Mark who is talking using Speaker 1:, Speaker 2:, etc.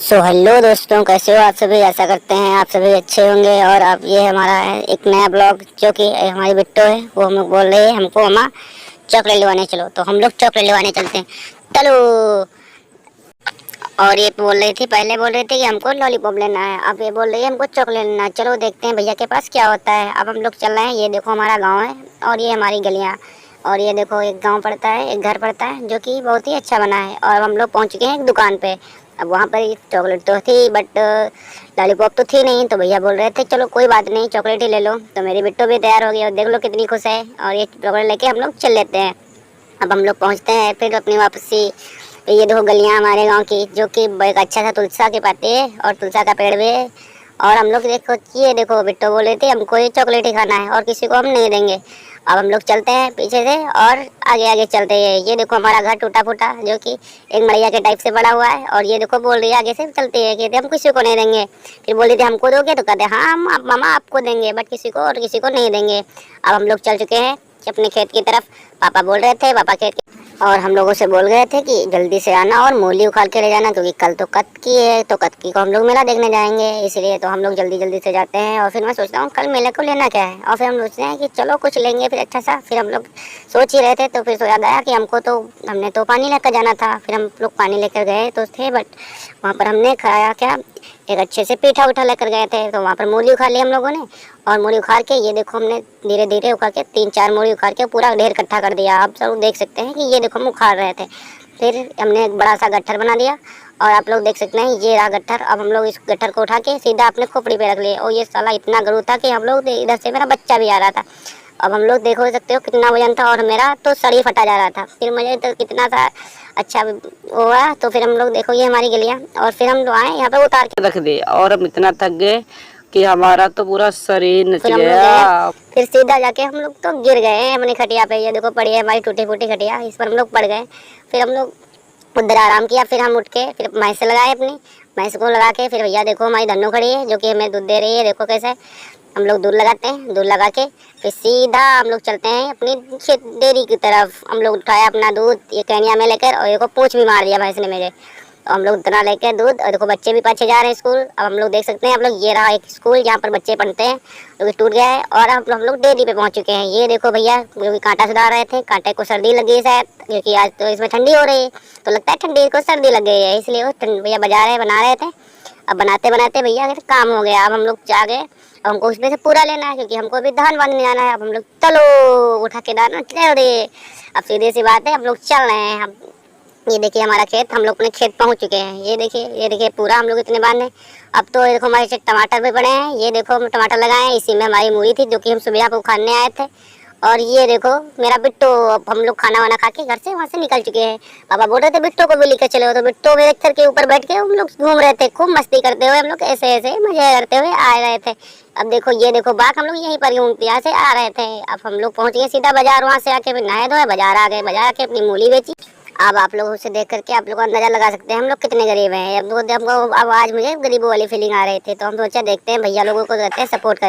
Speaker 1: Hello दोस्तों, कैसे हो आप सभी। आशा करते हैं आप सभी अच्छे होंगे। और अब ये हमारा है एक नया ब्लॉग, जो कि हमारी बिट्टो है, वो हम लोग बोल रहे हैं हमको मम्मा चॉकलेट लेवाने चलो, तो हम लोग चॉकलेट लेवाने चलते हैं, चलो। और ये बोल रही थी, पहले बोल रहे थे कि हमको लॉलीपॉप लेना है, अब ये बोल रही है हमको चॉकलेट लेना है। चलो देखते हैं भैया के पास क्या होता है। अब हम लोग चल रहे हैं। ये देखो हमारा गाँव है और ये हमारी गलियाँ, और ये देखो एक गांव पड़ता है, एक घर पड़ता है, जो कि बहुत ही अच्छा बना है। और हम लोग पहुंच चुके हैं एक दुकान पे। अब वहाँ पर चॉकलेट तो थी, बट लॉलीपॉप तो थी नहीं, तो भैया बोल रहे थे चलो कोई बात नहीं, चॉकलेट ही ले लो। तो मेरी बिट्टो भी तैयार हो गई और देख लो कितनी खुश है। और ये चॉकलेट लेके हम लोग चल लेते हैं। अब हम लोग पहुँचते हैं फिर अपनी वापसी। ये देखो गलियाँ हमारे गाँव की, जो कि एक अच्छा सा तुलसा के पत्ते है और तुलसा का पेड़ भी है। और हम लोग देखो, ये देखो बिट्टो बोल रहे थे हमको ये चॉकलेट ही खाना है और किसी को हम नहीं देंगे। अब हम लोग चलते हैं पीछे से और आगे आगे चलते हैं। ये देखो हमारा घर टूटा फूटा, जो कि एक मड़ैया के टाइप से बना हुआ है। और ये देखो बोल रही है आगे से चलते हैं, कहते हम किसी को नहीं देंगे। फिर बोल रही थी हमको दोगे, तो कहते हाँ हम मामा आपको देंगे, बट किसी को और किसी को नहीं देंगे। अब हम लोग चल चुके हैं अपने खेत की तरफ। पापा बोल रहे थे, पापा खेत और हम लोगों से बोल गए थे कि जल्दी से आना और मूली उखाड़ के ले जाना, क्योंकि कल तो कत्की है, तो कत्की को हम लोग मेला देखने जाएंगे, इसलिए तो हम लोग जल्दी जल्दी से जाते हैं। और फिर मैं सोचता हूँ कल मेले को लेना क्या है, और फिर हम सोचते हैं कि चलो कुछ लेंगे फिर अच्छा सा। फिर हम लोग सोच ही रहे थे, तो फिर तो याद आया कि हमको तो हमने तो पानी लेकर जाना था। फिर हम लोग पानी लेकर गए तो थे, बट वहाँ पर हमने खाया क्या, एक अच्छे से पीठा उठा लेकर गए थे, तो वहाँ पर मूली उखाड़ ली हम लोगों ने। और मूली उखाड़ के ये देखो हमने धीरे धीरे उखाड़ के 3-4 मूली उखाड़ के पूरा ढेर इकट्ठा कर दिया। आप सब देख सकते हैं कि ये देखो हम उखाड़ रहे थे। फिर हमने एक बड़ा सा गट्ठर बना दिया और आप लोग देख सकते हैं ये रहा गट्ठर। अब हम लोग इस गट्ठर को उठा के सीधा अपने खोपड़ी पे रख लिए। और ये साला इतना गरू था कि हम लोग इधर से मेरा बच्चा भी आ रहा था। अब हम लोग देखो सकते हो कितना वजन था, और मेरा तो सर ही फटा जा रहा था। फिर मुझे तो कितना सा अच्छा हुआ। तो फिर हम लोग देखो ये हमारी गलियाँ, और फिर हम लोग आए यहाँ पे उतार के
Speaker 2: रख दे। और हम इतना थक गए कि हमारा तो पूरा शरीर नच
Speaker 1: फिर हम लोग
Speaker 2: गया।
Speaker 1: गए। फिर सीधा जाके हम लोग तो गिर गए अपनी खटिया पे। ये देखो पड़ी है हमारी टूटी फूटी खटिया, इस पर हम लोग पड़ गए। फिर हम लोग उधर आराम किया। फिर हम उठ के फिर भैंस लगाए अपनी भैंस को लगा के। फिर भैया देखो हमारी धन्नो खड़ी है, जो कि हमें दूध दे रही है। देखो कैसे हम लोग दूध लगाते हैं, दूध लगा के फिर सीधा हम लोग चलते हैं अपनी डेयरी की तरफ। हम लोग उठाया अपना दूध ये कैनिया में लेकर, और ये को पूंछ भी मार दिया भैंस ने मेरे। तो हम लोग इतना लेके दूध, और देखो बच्चे भी पीछे जा रहे हैं स्कूल। अब हम लोग देख सकते हैं, हम लोग ये रहा एक स्कूल जहाँ पर बच्चे पढ़ते हैं, जो कि टूट गया है। और हम लोग डेयरी पे पहुँच चुके हैं। ये देखो भैया जो कि कांटा सुधार रहे थे, कांटे को सर्दी लगी है शायद, क्योंकि आज तो इसमें ठंडी हो रही है, तो लगता है ठंडी को सर्दी लग गई है, इसलिए वो भैया बना रहे थे। अब बनाते बनाते भैया काम हो गया। अब हम लोग जा गए, अब हमको उसमें से पूरा लेना है, क्योंकि हमको भी धान बांधने आना है। अब हम लोग चलो उठा के दाना चल दे। अब सीधी सी बात है, हम लोग चल रहे हैं। हम ये देखिए हमारा खेत, हम लोग अपने खेत पहुंच चुके हैं। ये देखिए पूरा हम लोग इतने बांधे। अब तो ये देखो हमारे से टमाटर भी पड़े हैं। ये देखो हम टमाटर लगाए हैं, इसी में हमारी मूली थी, जो कि हम सुबह को खाने आए थे। और ये देखो मेरा बिट्टो। अब हम लोग खाना वाना खा के घर से वहाँ से निकल चुके हैं। पापा बोल रहे थे बिट्टो को भी लेकर चले, तो बिट्टो में एक के ऊपर बैठ के हम लोग घूम रहे थे, खूब मस्ती करते हुए हम लोग ऐसे ऐसे मजे करते हुए आ रहे थे। अब देखो ये देखो बाग हम लोग यहीं पर यहाँ से आ रहे थे। अब हम लोग पहुँच गए सीधा बाजार, वहाँ से आके फिर नहाए धोए बाजार आ गए, बाजार आके अपनी मूली बेची। अब आप लोगों से देख करके आप लोग अंदाजा लगा सकते हैं हम लोग कितने गरीब हैं। अब आज मुझे गरीबों वाली फीलिंग आ रही थी, तो हम सोचा देखते हैं भैया लोगों को कहते हैं सपोर्ट करें।